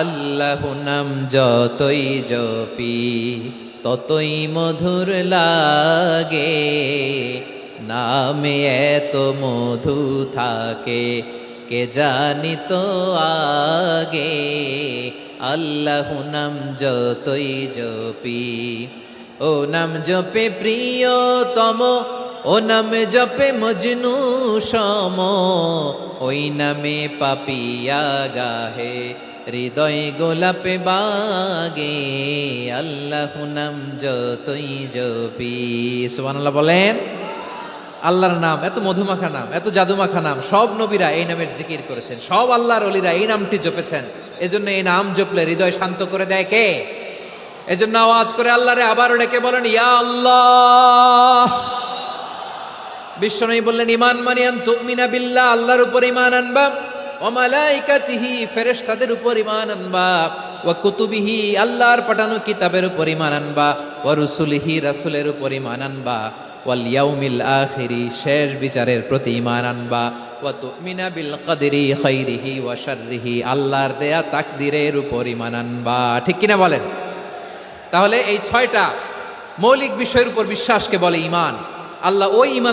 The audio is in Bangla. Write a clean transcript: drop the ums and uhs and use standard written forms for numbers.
আল্লাহ নাম যতই জপি ততই মধুর লাগে, নামে এত মধু থাকে কে জানি তো আগে। আল্লাহ নাম যতই জপি, ও নাম জপে প্রিয়তম, ও নামে জপে মজনু সম, ওই নামে পাপিয়া গাহে হৃদয় গোলাপে বাগে। আল্লাহ নাম যতই জপি, সুবহানাল্লাহ বলেন। আল্লাহর নাম এত মধুমাখা নাম, এত জাদুমাখা নাম, সব নবীরা এই নামের জিকির করেছেন, সব আল্লাহর ওলিরা এই নামটি জপেছেন। এজন্য এই নাম জপলে হৃদয় শান্ত করে দেয় কে? এজন্য আওয়াজ করে আল্লাহরে আবারও ডেকে বলেন ইয়া আল্লাহ। বিশ্বনবী বললেন ঈমান মানে আন তুমিনা বিল্লাহ, আল্লাহর উপর ঈমান আনবা, ওয়া মালাইকাতিহি ফেরেশতাদের উপর ঈমান আনবা, ওয়া কুতুবিহি আল্লাহর পাঠানো কিতাবের উপর ঈমান আনবা, ওয়া রুসুলিহি রাসূলের উপর ঈমান আনবা, ওয়াল ইয়াউমিল আখিরি শেষ বিচারের প্রতি ঈমান আনবা, ওয়া তুমিনা বিল কদরি খাইরিহি ওয়া শাররিহি আল্লাহর দেয়া তাকদীরের উপর ঈমান আনবা। ঠিক কিনা বলেন? তাহলে এই 6টা মৌলিক বিষয়ের উপর বিশ্বাসকে বলে ঈমান। আল্লাহ ওই ঈমান